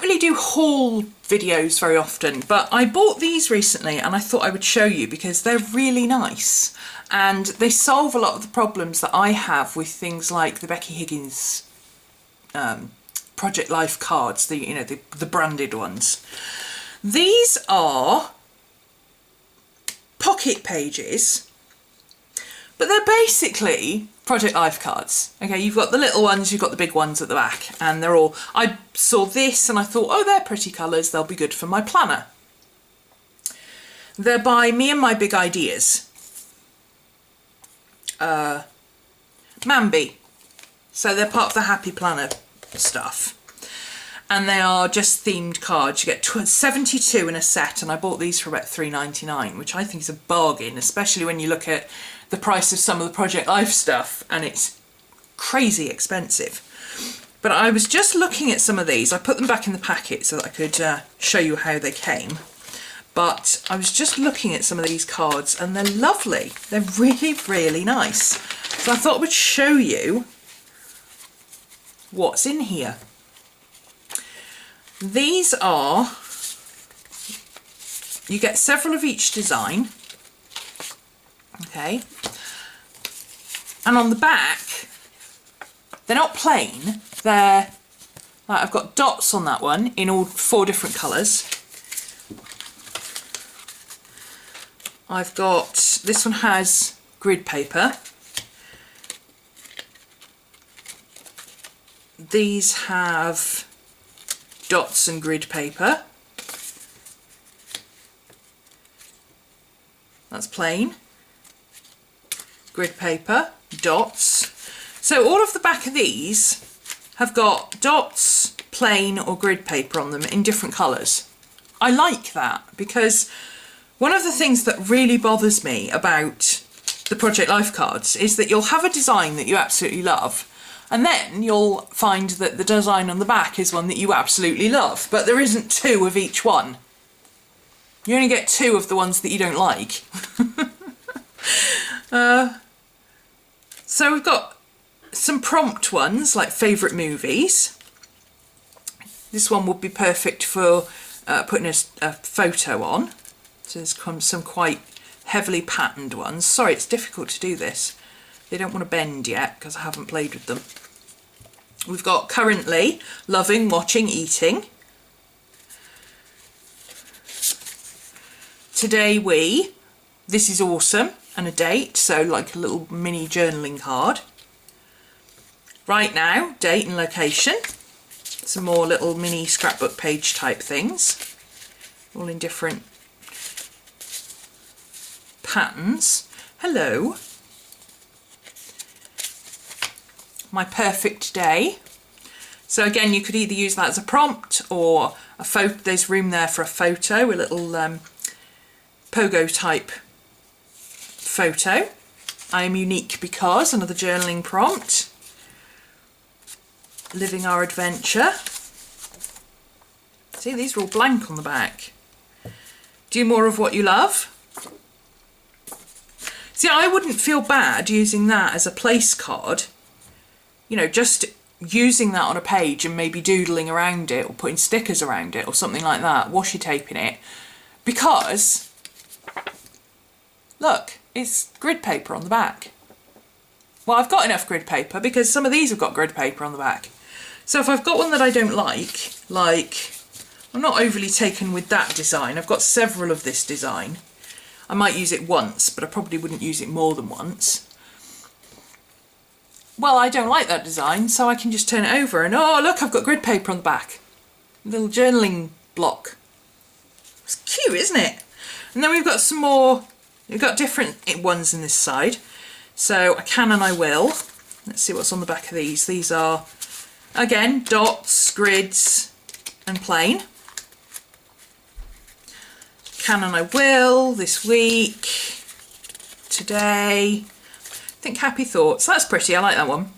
don't really do haul videos very often, but I bought these recently and I thought I would show you because they're really nice and they solve a lot of the problems that I have with things like the Becky Higgins Project Life cards, the branded ones. These are pocket pages, but they're basically Project Life cards. Okay, you've got the little ones, you've got the big ones at the back, and they're all, I saw this and I thought, oh, they're pretty colours, they'll be good for my planner. They're by Me and My Big Ideas. MAMBI. So they're part of the Happy Planner stuff. And they are just themed cards. You get 72 in a set, and I bought these for about £3.99, which I think is a bargain, especially when you look at the price of some of the Project Life stuff, and it's crazy expensive. But I was just looking at some of these. I put them back in the packet so that I could show you how they came. But I was just looking at some of these cards, and they're lovely. They're really, really nice. So I thought I would show you what's in here. These are, you get several of each design, okay, and on the back, they're not plain, they're, like I've got dots on that one in all 4 different colours. I've got, this one has grid paper. These have dots and grid paper. That's plain. Grid paper, dots. So all of the back of these have got dots, plain or grid paper on them in different colours. I like that because one of the things that really bothers me about the Project Life cards is that you'll have a design that you absolutely love, and then you'll find that the design on the back is one that you absolutely love, but there isn't 2 of each one. You only get 2 of the ones that you don't like. So we've got some prompt ones, like favourite movies. This one would be perfect for putting a photo on. So there's some quite heavily patterned ones. Sorry, it's difficult to do this. They don't want to bend yet because I haven't played with them. We've got currently, loving, watching, eating. Today we, this is awesome, and a date, so like a little mini journaling card. Right now, date and location. Some more little mini scrapbook page type things, all in different patterns. Hello. My perfect day. So again, you could either use that as a prompt or a photo. There's room there for a photo, a little pogo type photo. I am unique because, another journaling prompt. Living our adventure. See, these are all blank on the back. Do more of what you love. See, I wouldn't feel bad using that as a place card. You know, just using that on a page and maybe doodling around it or putting stickers around it or something like that, washi taping it, because look, it's grid paper on the back. Well, I've got enough grid paper because some of these have got grid paper on the back. So if I've got one that I don't like, I'm not overly taken with that design. I've got several of this design. I might use it once, but I probably wouldn't use it more than once. Well, I don't like that design, so I can just turn it over and, oh, look, I've got grid paper on the back. A little journaling block. It's cute, isn't it? And then we've got some more, we've got different ones in this side. So I can and I will. Let's see what's on the back of these. These are, again, dots, grids, and plain. Can and I will, this week, today. Think happy thoughts. That's pretty. I like that one.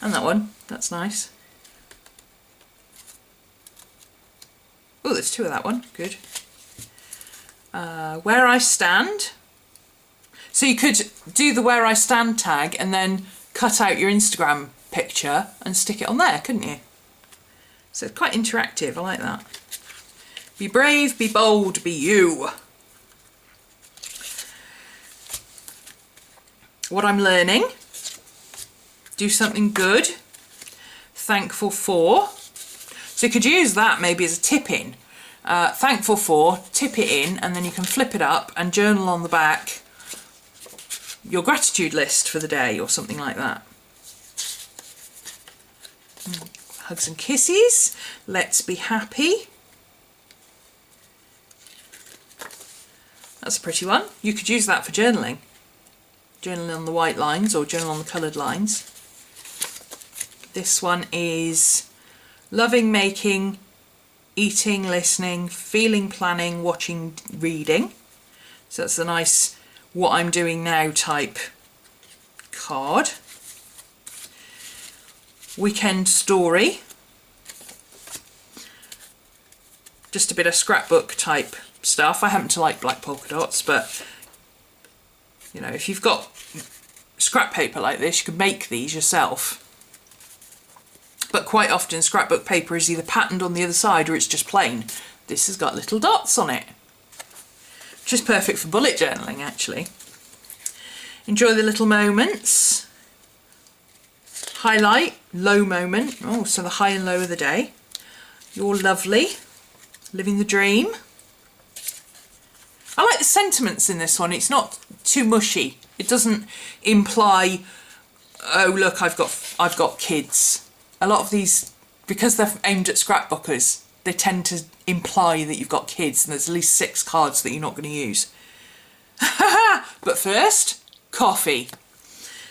And that one. That's nice. Oh, there's 2 of that one. Good. Where I stand. So you could do the where I stand tag and then cut out your Instagram picture and stick it on there, couldn't you? So it's quite interactive, I like that. Be brave, be bold, be you. What I'm learning. Do something good. Thankful for. So you could use that maybe as a tip in. Thankful for, tip it in, and then you can flip it up and journal on the back your gratitude list for the day or something like that. Hugs and kisses. Let's be happy. That's a pretty one. You could use that for journaling. Journaling on the white lines or journal on the coloured lines. This one is loving, making, eating, listening, feeling, planning, watching, reading. So that's a nice what I'm doing now type card. Weekend story. Just a bit of scrapbook type stuff. I happen to like black polka dots, but you know, if you've got scrap paper like this, you could make these yourself. But quite often scrapbook paper is either patterned on the other side or it's just plain. This has got little dots on it, which is perfect for bullet journaling actually. Enjoy the little moments. Highlight, low moment. Oh, so the high and low of the day. You're lovely. Living the dream. I like the sentiments in this one. It's not too mushy. It doesn't imply, oh look, I've got kids. A lot of these, because they're aimed at scrapbookers, they tend to imply that you've got kids and there's at least 6 cards that you're not going to use. But first, coffee.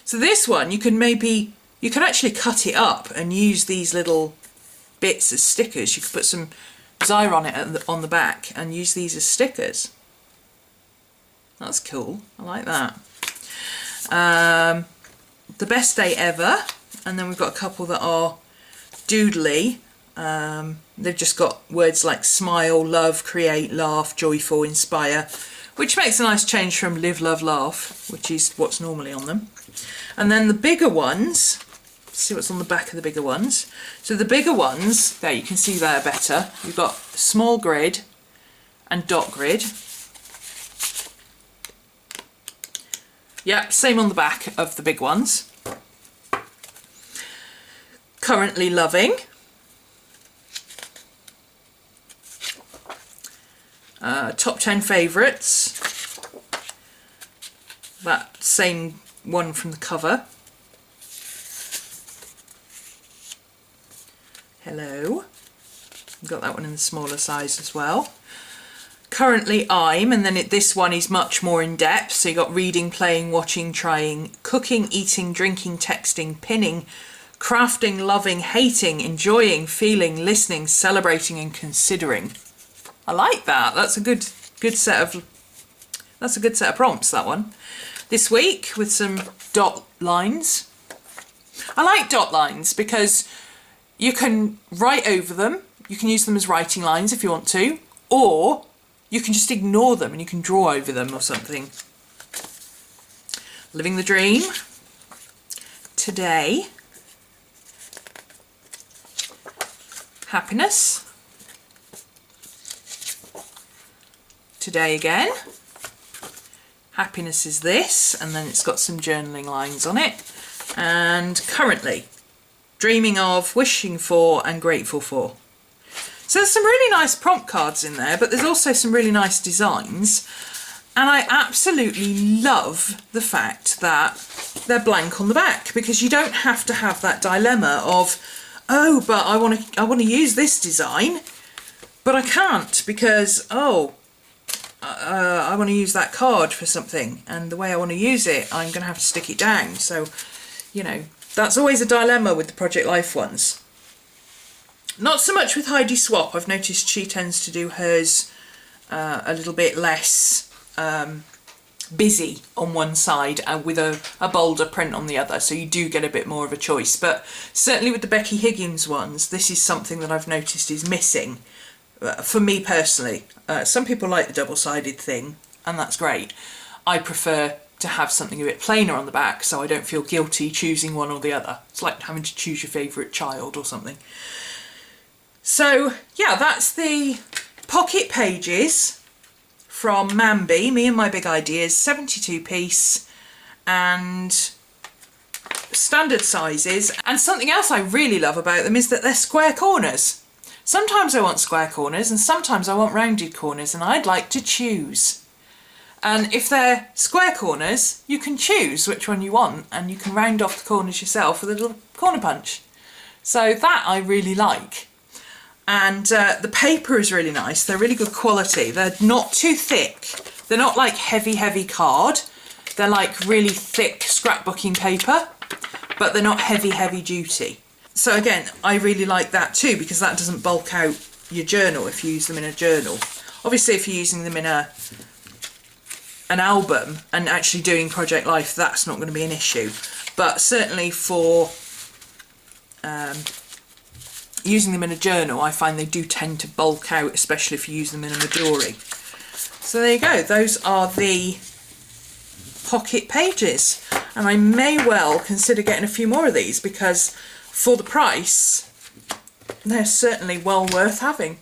So this one, you can actually cut it up and use these little bits as stickers. You could put some Zyre on it on the back and use these as stickers. That's cool. I like that. The best day ever. And then we've got a couple that are doodly. They've just got words like smile, love, create, laugh, joyful, inspire, which makes a nice change from live, love, laugh, which is what's normally on them. And then the bigger ones, let's see what's on the back of the bigger ones. So the bigger ones, there you can see there better. You've got small grid and dot grid. Yep, same on the back of the big ones. Currently loving. Top 10 favourites. That same one from the cover. Hello. Got that one in the smaller size as well. Currently I'm, and then this one is much more in depth. So you got reading, playing, watching, trying, cooking, eating, drinking, texting, pinning, crafting, loving, hating, enjoying, feeling, listening, celebrating and considering. I like that. That's a good set of prompts, that one. This week with some dot lines. I like dot lines because you can write over them. You can use them as writing lines if you want to, or you can just ignore them and you can draw over them or something. Living the dream. Today. Happiness. Today again. Happiness is this, and then it's got some journaling lines on it. And currently, dreaming of, wishing for, and grateful for. So there's some really nice prompt cards in there, but there's also some really nice designs. And I absolutely love the fact that they're blank on the back, because you don't have to have that dilemma of, oh, but I want to use this design, but I can't because, oh, I want to use that card for something, and the way I want to use it, I'm going to have to stick it down. So, you know, that's always a dilemma with the Project Life ones. Not so much with Heidi Swap. I've noticed she tends to do hers a little bit less busy on one side and with a bolder print on the other, so you do get a bit more of a choice. But certainly with the Becky Higgins ones, this is something that I've noticed is missing. For me personally, some people like the double-sided thing, and that's great. I prefer to have something a bit plainer on the back so I don't feel guilty choosing one or the other. It's like having to choose your favourite child or something. So yeah, that's the pocket pages from MAMBI, Me and My Big Ideas, 72 piece and standard sizes. And something else I really love about them is that they're square corners. Sometimes I want square corners and sometimes I want rounded corners, and I'd like to choose. And if they're square corners, you can choose which one you want and you can round off the corners yourself with a little corner punch. So that I really like. And the paper is really nice. They're really good quality. They're not too thick. They're not like heavy card. They're like really thick scrapbooking paper, but they're not heavy duty. So again, I really like that too, because that doesn't bulk out your journal if you use them in a journal. Obviously, if you're using them in an album and actually doing Project Life, that's not going to be an issue. But certainly for using them in a journal, I find they do tend to bulk out, especially if you use them in a Midori. So there you go, those are the pocket pages. And I may well consider getting a few more of these, because for the price, they're certainly well worth having.